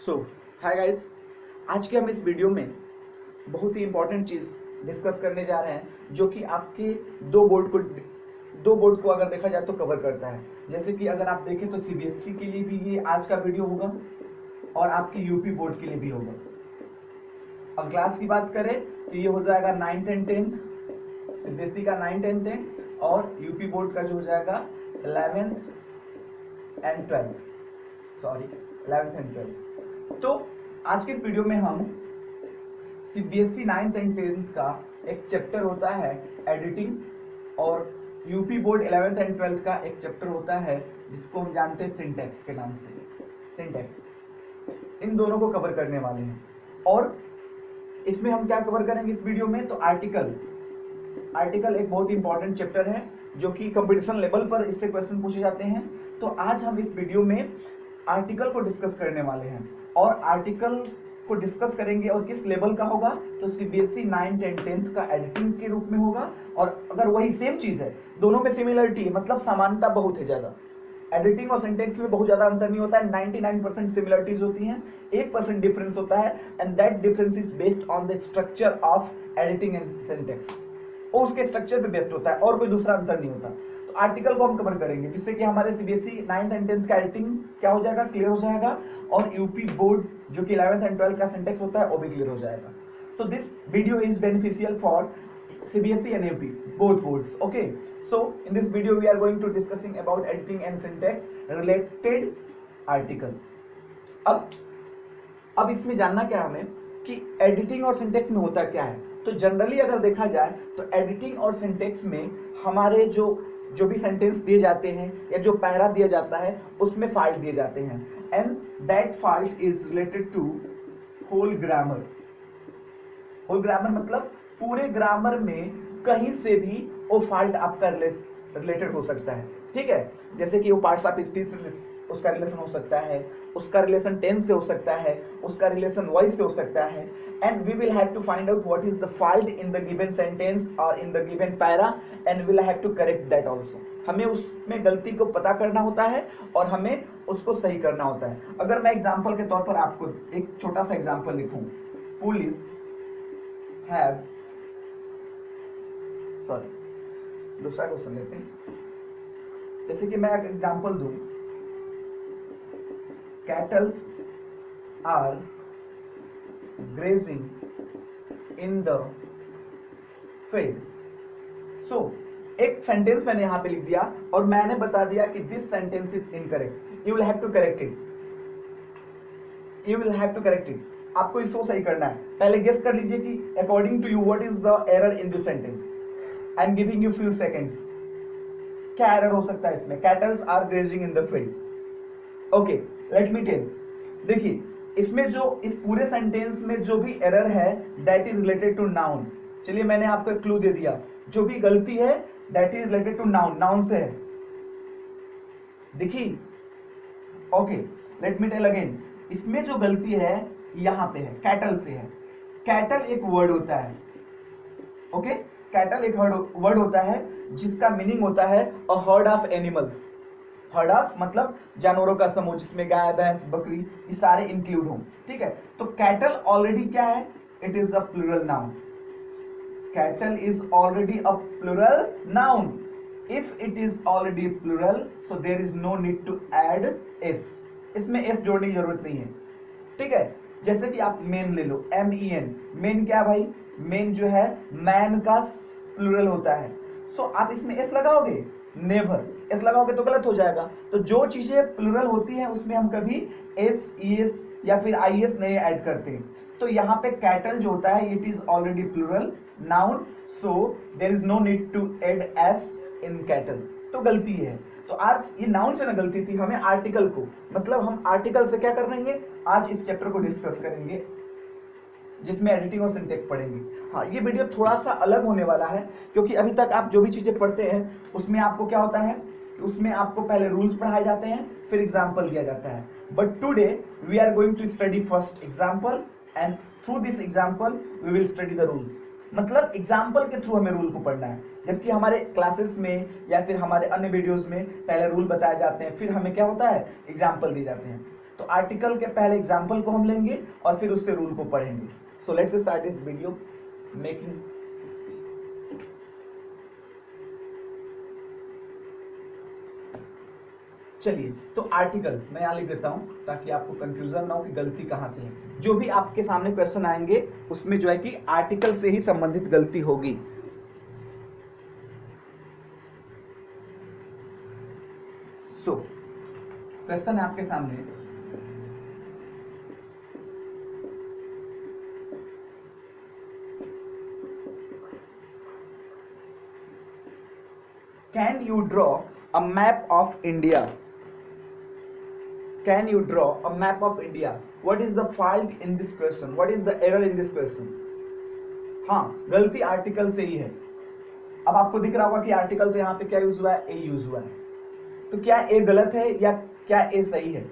सो hi guys, आज के हम इस वीडियो में बहुत ही इंपॉर्टेंट चीज़ डिस्कस करने जा रहे हैं जो कि आपके दो बोर्ड को अगर देखा जाए तो कवर करता है। जैसे कि अगर आप देखें तो सीबीएसई के लिए भी ये आज का वीडियो होगा और आपके यूपी बोर्ड के लिए भी होगा। अब क्लास की बात करें तो ये हो जाएगा 9th and 10th, सीबीएसई का 9th and 10th और यूपी बोर्ड का जो हो जाएगा 11th and 12th। तो आज के इस वीडियो में हम सीबीएसई 9th and 10th का एक चैप्टर होता है एडिटिंग और UP board 11th and 12th का एक चैप्टर होता है जिसको हम जानते हैं सिंटैक्स के नाम से। सिंटैक्स इन दोनों को कवर करने वाले हैं और इसमें हम क्या कवर करेंगे इस वीडियो में, तो आर्टिकल एक बहुत ही इंपॉर्टेंट चैप्टर है जो कि कंपटीशन लेवल पर इससे क्वेश्चन पूछे जाते हैं। तो आज हम इस वीडियो में आर्टिकल को डिस्कस करने वाले हैं और आर्टिकल को डिस्कस करेंगे और किस लेवल का होगा, तो सीबीएसई 9th and 10th का एडिटिंग के रूप में होगा। और अगर वही सेम चीज है, दोनों में सिमिलरिटी है, मतलब समानता बहुत है ज्यादा। एडिटिंग और सिंटेक्स में बहुत ज्यादा अंतर नहीं होता है, 99% सिमिलरिटीज होती हैं, 1% डिफरेंस होता है and that difference is based on the structure of editing and syntax. वो उसके स्ट्रक्चर पे बेस्ड होता है और कोई दूसरा अंतर नहीं होता। तो आर्टिकल को हम कवर करेंगे जिससे कि हमारे सीबीएसई 9th and 10th का एडिटिंग क्या हो जाएगा, क्लियर हो जाएगा और यूपी बोर्ड जो कि 11th and 12th का सिंटेक्स होता है वो भी क्लियर हो जाएगा। तो this video is beneficial for CBSE and UP both boards. Okay, so in this video we are going to discussing about editing and syntax related article. अब इसमें जानना क्या हमें कि एडिटिंग और सिंटेक्स में होता क्या है। तो जनरली अगर देखा जाए तो एडिटिंग और सिंटेक्स में हमारे जो भी सेंटेंस दिए जाते हैं या जो पैरा दिया जाता है उसमें फाल्ट दिए जाते हैं and that fault is related to whole grammar. Whole grammar मतलब पूरे ग्रामर में कहीं से भी वो फाल्ट आपका रिलेटेड हो सकता है। ठीक है, जैसे कि वो पार्ट्स ऑफ स्पीच उसका रिलेशन हो सकता है, उसका रिलेशन टेंस से हो सकता है, उसका रिलेशन वॉइस से हो सकता है and we will have to find out what is the fault in the given sentence और in the given para and will have to correct that also. हमें उसमें गलती को पता करना होता है और हमें उसको सही करना होता है। अगर मैं एग्जांपल के तौर पर आपको एक छोटा सा एग्जांपल लिखूं, पुलिस हैव दूसरा क्वेश्चन लेते हैं। जैसे कि मैं एग्जांपल दूं, cattles are grazing in the field. So एक सेंटेंस मैंने यहां पे लिख दिया और मैंने बता दिया कि this sentence is incorrect, you will have to correct it. आपको इसको सही करना है। पहले गेस कर लीजिए कि according to you what is the error in this sentence. I am giving you few seconds. क्या एरर हो सकता है इसमें? Cattles are grazing in the field. Okay, let me tell. देखिए इसमें जो इस पूरे सेंटेंस में जो भी एरर है that is related to noun. चलिए मैंने आपको एक क्लू दे दिया, जो भी गलती है that is related to noun, noun से है। देखिए okay, let me tell again. इसमें जो गलती है यहां पे है, कैटल से है। कैटल एक वर्ड होता है, ओके, कैटल एक वर्ड होता है जिसका मीनिंग होता है a herd of animals. Heard of मतलब जानवरों का समूह जिसमें गाय, भैंस, बकरी ये सारे इंक्लूड हों। ठीक है, तो कैटल ऑलरेडी क्या है? It is a plural noun. Cattle is already a plural noun. If it is already plural so there is no need to add S. इसमें एस जोड़ने की जरूरत नहीं है। ठीक है, जैसे कि आप मेन ले लो, MEN। मेन क्या भाई? मेन जो है मैन का प्लूरल होता है। सो आप इसमें एस लगाओगे? नेवर। एस लगाओगे तो गलत हो जाएगा। तो जो चीजें प्लूरल होती हैं उसमें हम कभी एस, ES या फिर IS नहीं ऐड करते। तो यहाँ पे कैटल जो होता है it is already plural noun, so there is no need to add S in cattle. तो गलती है। तो आज ये नाउन से ना गलती थी, हमें आर्टिकल को, मतलब हम आर्टिकल से क्या करेंगे, आज इस चैप्टर को डिस्कस करेंगे जिसमें एडिटिंग और सिंटेक्स पढ़ेंगे। हाँ, ये वीडियो थोड़ा सा अलग होने वाला है क्योंकि अभी तक आप जो भी चीजें पढ़ते हैं उसमें आपको क्या होता है, उसमें आपको पहले रूल्स पढ़ाए जाते हैं फिर एग्जाम्पल दिया जाता है। But today we are going to study first example and through this example we will study the rules. मतलब एग्जाम्पल के थ्रू हमें रूल को पढ़ना है, जबकि हमारे क्लासेस में या फिर हमारे अन्य वीडियोस में पहले रूल बताए जाते हैं फिर हमें क्या होता है, एग्जाम्पल दिए जाते हैं। तो आर्टिकल के पहले एग्जाम्पल को हम लेंगे और फिर उससे रूल को पढ़ेंगे। So let's start this video making. चलिए, तो आर्टिकल मैं यहां लिख देता हूं ताकि आपको कंफ्यूजन ना हो कि गलती कहां से है। जो भी आपके सामने क्वेश्चन आएंगे उसमें जो है कि आर्टिकल से ही संबंधित गलती होगी। सो क्वेश्चन है आपके सामने, can you draw a map of India? Can you draw a map of India? What is the fault in this question? What is the error in this question? हाँ, गलती article से ही है। अब आपको दिख रहा होगा कि आर्टिकल तो यहाँ पे क्या यूज हुआ है? ए यूज हुआ है। तो क्या ए गलत है या क्या ए सही है?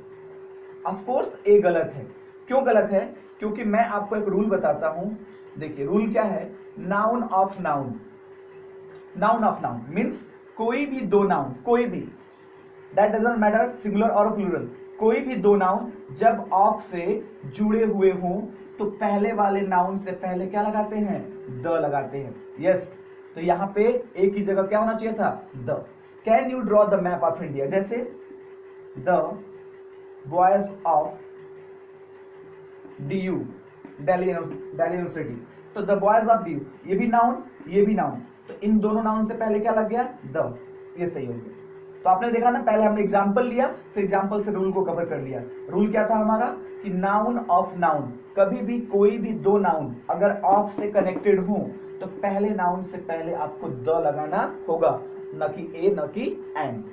ऑफ कोर्स ए गलत है। क्यों गलत है? क्योंकि मैं आपको एक रूल बताता हूं। देखिए रूल क्या है, noun of noun. Noun of noun means कोई भी दो नाउन, कोई भी, दैट डजंट मैटर सिंगुलर और प्लूरल, कोई भी दो नाउन जब ऑफ से जुड़े हुए हों तो पहले वाले नाउन से पहले क्या लगाते हैं? द लगाते हैं। यस, तो यहां पे ए की जगह क्या होना चाहिए था? The. Can you draw the map of India? जैसे the boys of DU, Delhi university, तो द बॉयज ऑफ DU, ये भी नाउन, ये भी नाउन, तो इन दोनों नाउन से पहले क्या लग गया? द। ये सही हो गया। तो आपने देखा ना, पहले हमने एग्जाम्पल लिया, फिर एग्जाम्पल से रूल को कवर कर लिया। रूल क्या था हमारा कि नाउन ऑफ नाउन, कभी भी कोई भी दो नाउन अगर ऑफ से कनेक्टेड हो तो पहले नाउन से पहले आपको द लगाना होगा, न कि ए, न कि एंड।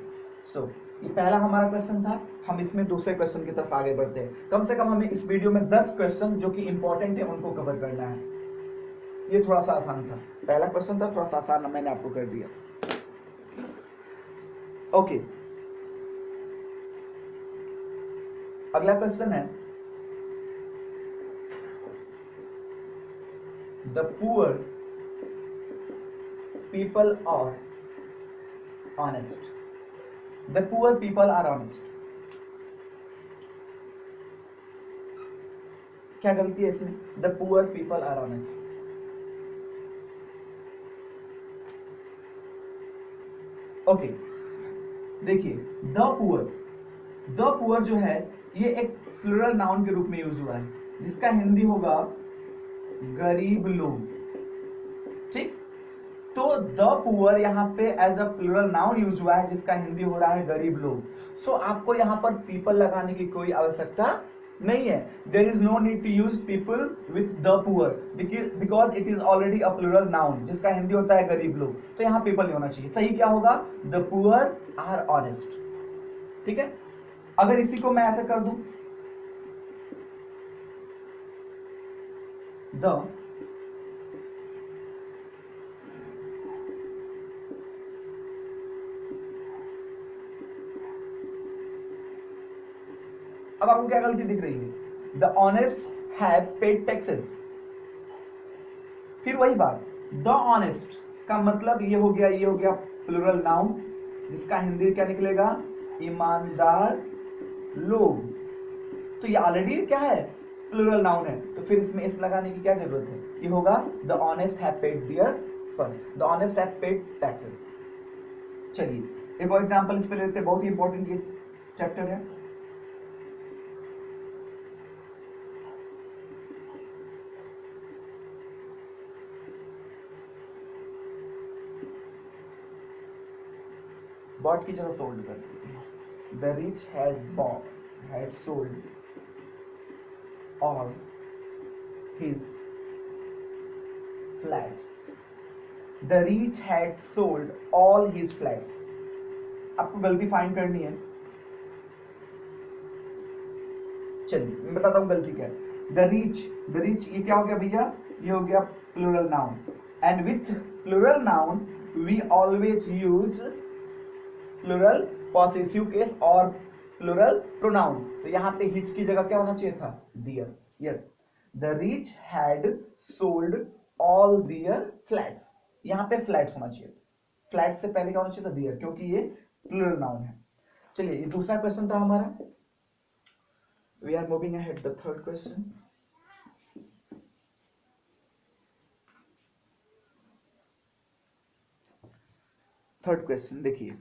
सो ये पहला हमारा क्वेश्चन था। हम इसमें दूसरे क्वेश्चन की तरफ आगे बढ़ते हैं। कम से कम हमें इस वीडियो में 10 क्वेश्चन जो कि इंपॉर्टेंट है उनको कवर करना है। ये थोड़ा सा आसान था, पहला क्वेश्चन था थोड़ा सा आसान, मैंने आपको कर दिया। ओके, अगला क्वेश्चन है, the poor people are honest. The poor people are honest. क्या गलती है इसमें? The poor people are honest. Okay, देखिए द पुअर जो है ये एक प्लूरल नाउन के रूप में यूज हुआ है, जिसका हिंदी होगा गरीब लोग। ठीक, तो द पुअर यहाँ पे as a plural noun use हुआ है, जिसका हिंदी हो रहा है गरीब लोग। सो आपको यहाँ पर पीपल लगाने की कोई आवश्यकता नहीं है। There is no need to use people with the poor because it is already a plural noun, जिसका हिंदी होता है गरीब लोग। तो यहाँ पीपल नहीं होना चाहिए। सही क्या होगा? The poor are honest. ठीक है, अगर इसी को मैं ऐसे कर दूं, द अब आपको क्या गलती दिख रही है? The honest have paid taxes. फिर वही बात, द ऑनेस्ट का मतलब ये हो गया प्लूरल नाउन, जिसका हिंदी क्या निकलेगा? ईमानदार लोग। तो ये ऑलरेडी क्या है? प्लूरल नाउन है, तो फिर इसमें इस लगाने की क्या जरूरत है? ये होगा the honest have paid taxes. चलिए एक और एग्जांपल इस पे लेते हैं, बहुत ही इंपॉर्टेंट ये चैप्टर है। बॉट की जगह सोल्ड कर दीजिए। The rich had sold all his flats. The rich had sold all his flats. आपको गलती फाइंड करनी है। चलिए मैं बताता हूं गलती क्या है। द रिच ये क्या हो गया भैया? ये हो गया plural noun, and with plural noun we always use plural possessive case और प्लूरल प्रोनाउन। तो यहां पे हिच की जगह क्या होना चाहिए था? Their. Yes, the rich had sold all their flats. यहां पे फ्लैट्स होना चाहिए। फ्लैट्स से पहले क्या होना चाहिए था? दियर, क्योंकि ये प्लूरल नाउन है। चलिए ये दूसरा क्वेश्चन था हमारा। We are moving ahead the third question. Third question देखिए,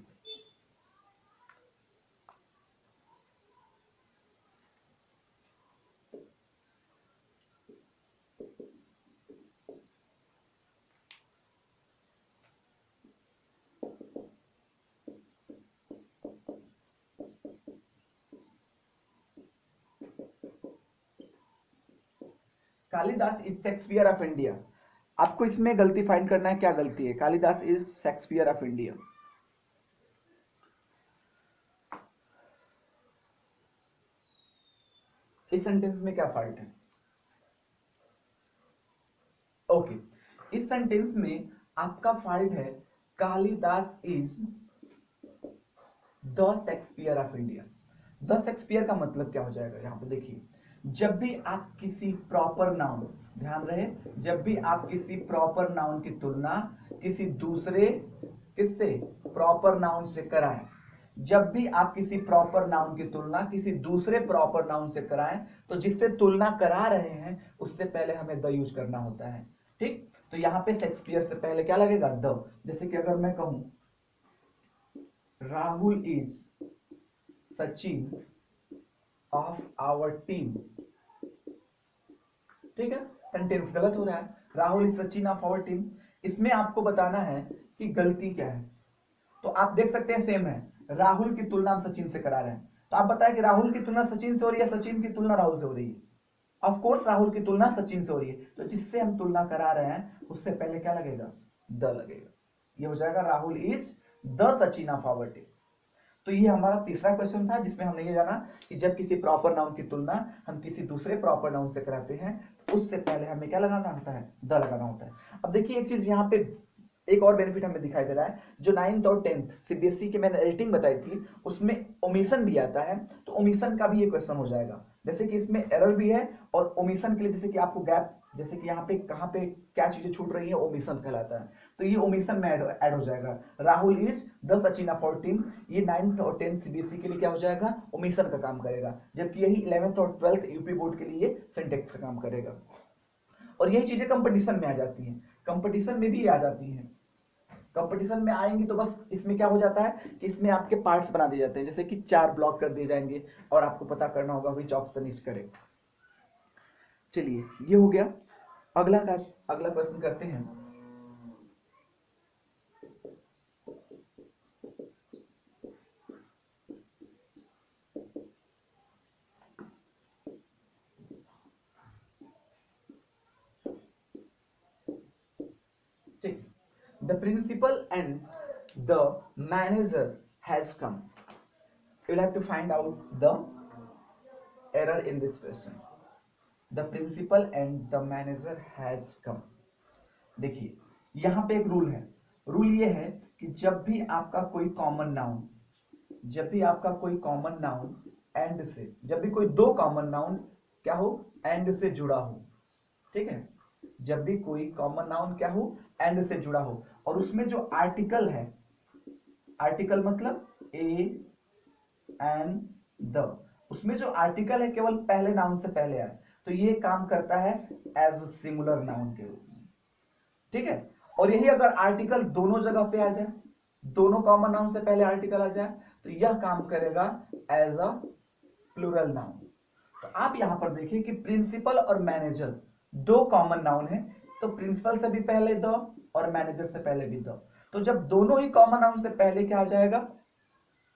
Kalidas is Shakespeare of India. आपको इसमें गलती फाइंड करना है, क्या गलती है। Kalidas is Shakespeare of India. इस सेंटेंस में क्या फॉल्ट है? ओके, इस सेंटेंस में आपका फॉल्ट है Kalidas is the Shakespeare of India. The Shakespeare का मतलब क्या हो जाएगा? यहां पे देखिए, जब भी आप किसी प्रॉपर नाउन, ध्यान रहे, जब भी आप किसी प्रॉपर नाउन की तुलना किसी दूसरे किससे प्रॉपर नाउन से कराएं, जब भी आप किसी प्रॉपर नाउन की तुलना किसी दूसरे प्रॉपर नाउन से कराएं, तो जिससे तुलना करा रहे हैं उससे पहले हमें द यूज करना होता है। ठीक, तो यहां पे शेक्सपियर से पहले क्या लगेगा? द। जैसे कि अगर मैं कहूं Rahul is Sachin of our team, ठीक है, सेंटेंस गलत हो रहा है, Rahul is Sachin of our team. इसमें आपको बताना है कि गलती क्या है। तो आप देख सकते हैं सेम है, राहुल की तुलना हम सचिन से करा रहे हैं, तो आप बताएं कि राहुल की तुलना सचिन से हो रही है, सचिन की तुलना राहुल से हो रही है? ऑफ कोर्स राहुल की तुलना सचिन से हो रही है, तो जिससे हम तुलना करा रहे हैं उससे पहले क्या लगेगा? द लगेगा। ये हो जाएगा Rahul is the Sachin of our team. तो ये हमारा तीसरा क्वेश्चन था, जिसमें हमने ये जाना कि जब किसी प्रॉपर नाउन की तुलना हम किसी दूसरे प्रॉपर नाउन से कराते हैं तो उससे पहले हमें क्या लगाना होता है? द लगाना होता है। अब देखिए एक चीज यहाँ पे एक और बेनिफिट हमें दिखाई दे रहा है, जो 9th और 10th सीबीएसई के मैंने एडिटिंग बताई थी उसमें ओमिशन भी आता है, तो ओमिशन का भी ये क्वेश्चन हो जाएगा। जैसे कि इसमें एरर भी है और ओमिशन के लिए जैसे कि आपको गैप, जैसे कि यहाँ पे कहाँ पे क्या चीजें छूट रही है, ओमिशन कहलाता है, तो ये ओमिशन में ऐड हो जाएगा। Rahul is the Sachin of our team, ये 9th और 10th सीबीएसई के लिए क्या हो जाएगा? ओमिशन का काम करेगा, जबकि यही 11th और 12th यूपी बोर्ड के लिए सिंटेक्स का काम करेगा। और यही चीजें कंपटीशन में आ जाती हैं, कंपटीशन में भी आ जाती हैं। कंपटीशन में आएंगी तो बस इसमें क्या हो जाता है कि इसमें आपके पार्ट्स बना दिए जाते हैं, जैसे कि 4 ब्लॉक कर दिए जाएंगे और आपको पता करना होगा विच ऑप्शन इज करेक्ट। चलिए ये हो गया। अगला क्वेश्चन करते हैं। The principal and the manager has come. You will have to find out the error in this question. The principal and the manager has come. देखिए यहां पे एक रूल है, रूल ये है कि जब भी आपका कोई कॉमन नाउन, जब भी आपका कोई कॉमन नाउन एंड से, जब भी कोई दो कॉमन नाउन क्या हो? एंड से जुड़ा हो, ठीक है, जब भी कोई कॉमन नाउन क्या हो? एंड से जुड़ा हो, और उसमें जो आर्टिकल है, आर्टिकल मतलब ए एन द, उसमें जो आर्टिकल है केवल पहले नाउन से पहले आए, तो ये काम करता है एज सिंगुलर नाउन के रूप में, ठीक है। और यही अगर आर्टिकल दोनों जगह पे आ जाए, दोनों कॉमन नाउन से पहले आर्टिकल आ जाए, तो यह काम करेगा एज अ प्लूरल नाउन। तो आप यहां पर देखिए कि प्रिंसिपल और मैनेजर दो कॉमन नाउन है, तो प्रिंसिपल से भी पहले द और मैनेजर से पहले भी द, तो जब दोनों ही कॉमन नाउन से पहले क्या आ जाएगा?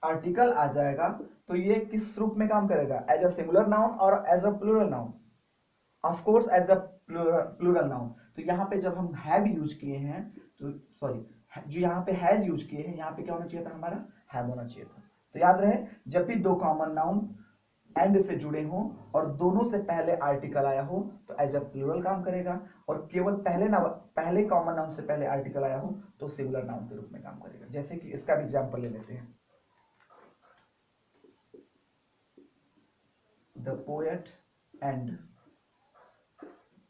आर्टिकल आ जाएगा, तो ये किस रूप में काम करेगा? एज अ सिंगुलर नाउन और as a plural noun? Of course as a plural noun. तो यहां पे जब हम हैव यूज किए हैं, तो सॉरी, जो यहाँ पे हैज यूज किए हैं, यहाँ पे क्या होना चाहिए था? हमारा हैव होना चाहिए था। तो याद रहे, जब भी दो कॉमन नाउन एंड से जुड़े हों और दोनों से पहले आर्टिकल आया हो तो एज अ प्लूरल काम करेगा, और केवल पहले कॉमन नाउन से पहले आर्टिकल आया हो तो सिंगुलर नाउन के रूप में काम करेगा। जैसे कि इसका भी एग्जांपल ले लेते हैं। The poet and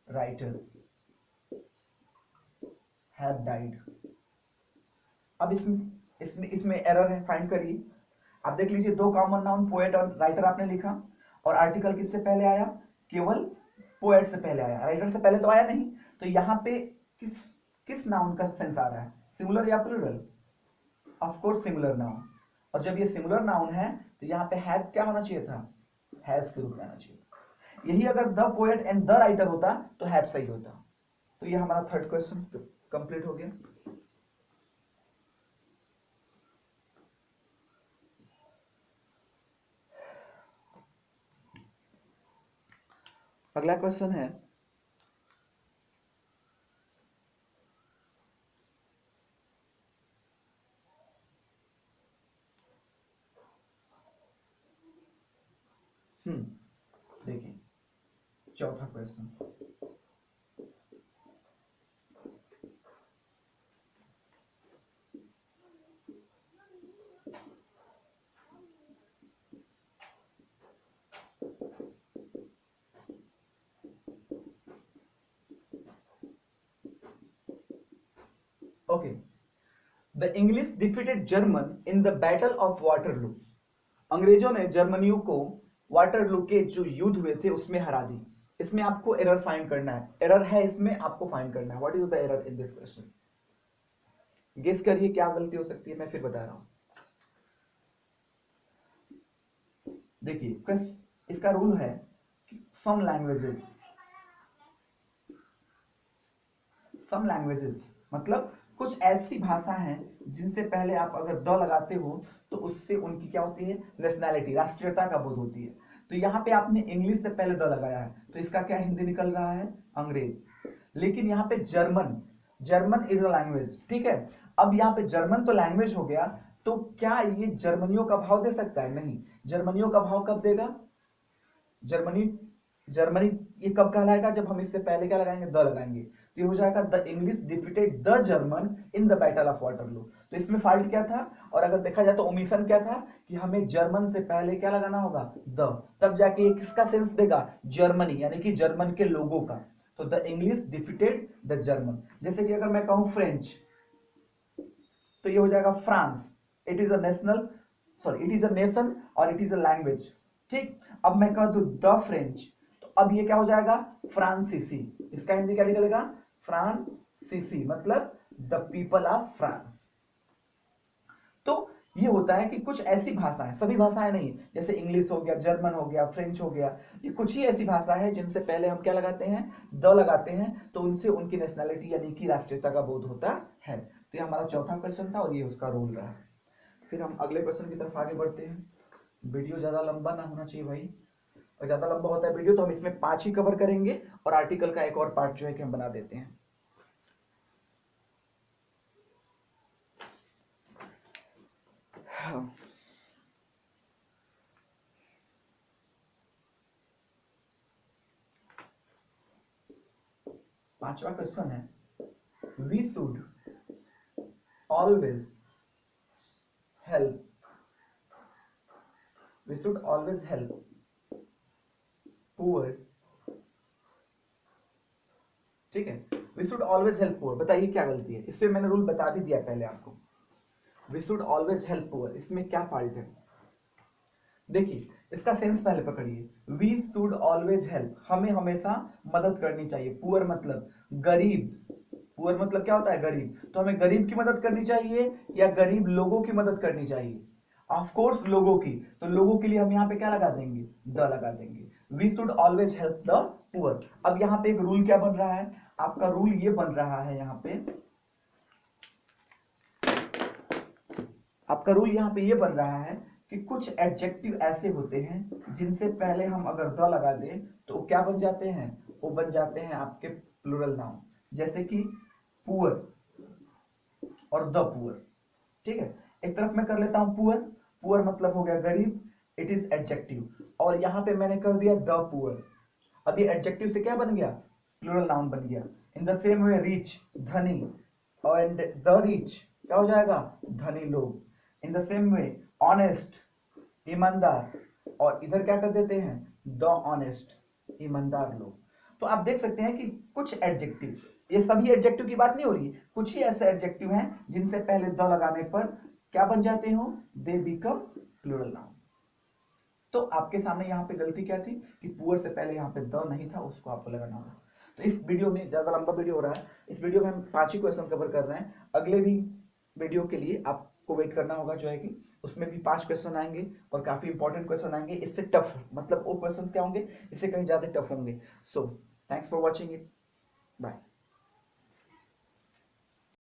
writer have died. अब इसमें एरर है, फाइंड करिए। आप देख लीजिए, दो कॉमन नाउन पोएट और राइटर आपने लिखा, और आर्टिकल किससे पहले आया, केवल पोएट से पहले आया, राइटर से पहले तो आया नहीं। तो यहाँ पे किस किस नाउन का सेंस आ रहा है, सिंगुलर या plural, of course singular noun. और जब ये सिंगुलर नाउन है तो यहाँ पे हैव क्या होना चाहिए था, हैज के रूप में आना चाहिए। यही अगर the poet and the writer होता तो हैव सही होता। तो ये हमारा थर्ड क्वेश्चन कंप्लीट हो गया। अगला क्वेश्चन है देखिए चौथा question, okay. The English defeated German in the battle of Waterloo. अंग्रेजों ने जर्मनियों को वाटरलू के जो युद्ध हुए थे उसमें हरा दी। इसमें आपको एरर फाइंड करना है, एरर है इसमें, आपको फाइंड करना है what is the error in this question. Guess करिए क्या गलती हो सकती है, मैं फिर बता रहा हूं। देखिए इसका रूल है कि सम लैंग्वेजेस मतलब कुछ ऐसी भाषा हैं जिनसे पहले आप अगर द लगाते हो तो उससे उनकी क्या होती है, नेशनैलिटी, राष्ट्रीयता का बोध होती है। तो यहाँ पे आपने इंग्लिश से पहले द लगाया है तो इसका क्या हिंदी निकल रहा है, अंग्रेज। लेकिन यहाँ पे जर्मन इज अ लैंग्वेज, ठीक है। अब यहाँ पे जर्मन तो लैंग्वेज हो गया, तो क्या ये जर्मनियों का भाव दे सकता है, नहीं। जर्मनियों का भाव कब देगा, जर्मनी ये कब कहलाएगा, जब हम इससे पहले क्या लगाएंगे, द लगाएंगे। तो ये हो जाएगा the English defeated the German in the battle of Waterloo. तो इसमें फॉल्ट क्या था, और अगर देखा जाए तो ओमिशन क्या था कि हमें जर्मन से पहले क्या लगाना होगा, द, तब जाके ये किसका सेंस देगा, जर्मनी, यानी कि जर्मन के लोगों का। तो the English defeated the German. जैसे कि अगर मैं कहूं फ्रेंच तो ये हो जाएगा France. It is a nation और इट इज अ लैंग्वेज, ठीक। अब मैं कह दूं द फ्रेंच, तो अब ये क्या हो जाएगा, फ्रांसीसी। इसका हिंदी क्या निकलेगा, फ्रांसीसी, मतलब द पीपल ऑफ फ्रांस। तो ये होता है कि कुछ ऐसी भाषाएं, सभी भाषाएं नहीं, जैसे इंग्लिश हो गया, जर्मन हो गया, फ्रेंच हो गया, ये कुछ ही ऐसी भाषा है जिनसे पहले हम क्या लगाते हैं, द लगाते हैं, तो उनसे उनकी नेशनैलिटी यानी कि राष्ट्रीयता का बोध होता है। तो ये हमारा चौथा क्वेश्चन था और ये उसका रोल रहा। फिर हम अगले क्वेश्चन की तरफ आगे बढ़ते हैं। वीडियो ज्यादा लंबा ना होना चाहिए भाई, और ज्यादा लंबा होता है वीडियो तो हम इसमें 5 ही कवर करेंगे और आर्टिकल का एक और पार्ट जो है कि हम बना देते हैं। पांचवा क्वेश्चन है, we should always help poor, ठीक है। We should always help poor, बताइए क्या गलती है, इस पे मैंने रूल बता भी दिया पहले आपको। We should always help poor, इसमें क्या फॉल्ट है, देखिए इसका सेंस पहले पकड़िए। वी शुड ऑलवेज हेल्प, हमें हमेशा मदद करनी चाहिए। पुअर मतलब गरीब, पुअर मतलब क्या होता है, गरीब। तो हमें गरीब की मदद करनी चाहिए या गरीब लोगों की मदद करनी चाहिए, ऑफ कोर्स लोगों की। तो लोगों के लिए हम यहाँ पे क्या लगा देंगे, द लगा देंगे। We should always help the poor. अब यहाँ पे एक रूल क्या बन रहा है, आपका रूल ये बन रहा है, यहाँ पे आपका रूल यहाँ पे ये बन रहा है कि कुछ एडजेक्टिव ऐसे होते हैं जिनसे पहले हम अगर द लगा दें तो क्या बन जाते हैं, वो बन जाते हैं आपके प्लूरल नाउन, जैसे कि पुअर और द पुअर, ठीक है। एक तरफ मैं कर लेता हूं पुअर, पुअर मतलब हो गया गरीब, इट इज एडजेक्टिव, और यहां पे मैंने कर दिया द पुअर। अब ये एडजेक्टिव से क्या बन गया, प्लूरल नाउन बन गया। In the same way rich, धनी, और द रिच क्या हो जाएगा, धनी लोग। In the same way honest, ईमानदार, और इधर क्या कर देते हैं, द ऑनेस्ट, ईमानदार लोग। तो आप देख सकते हैं कि कुछ एडजेक्टिव, ये सभी एडजेक्टिव की बात नहीं हो रही, कुछ ही ऐसे एडजेक्टिव हैं जिनसे पहले द लगाने पर क्या बन जाते हो, दे बिकम प्लूरल नाउन। तो आपके सामने यहाँ पे गलती क्या थी कि पुअर से पहले यहाँ पे द नहीं था, उसको आपको लगाना होगा। तो इस वीडियो में ज़्यादा लंबा वीडियो हो रहा है, इस वीडियो में हम 5 ही क्वेश्चन कवर कर रहे हैं। अगले भी वीडियो के लिए आपको वेट करना होगा, जो है कि उसमें भी 5 क्वेश्चन आएंगे और काफ़ी इंपॉर्टेंट क्वेश्चन आएंगे। इससे टफ, मतलब वो क्वेश्चन क्या होंगे, इससे कहीं ज़्यादा टफ होंगे। So thanks for watching it, bye.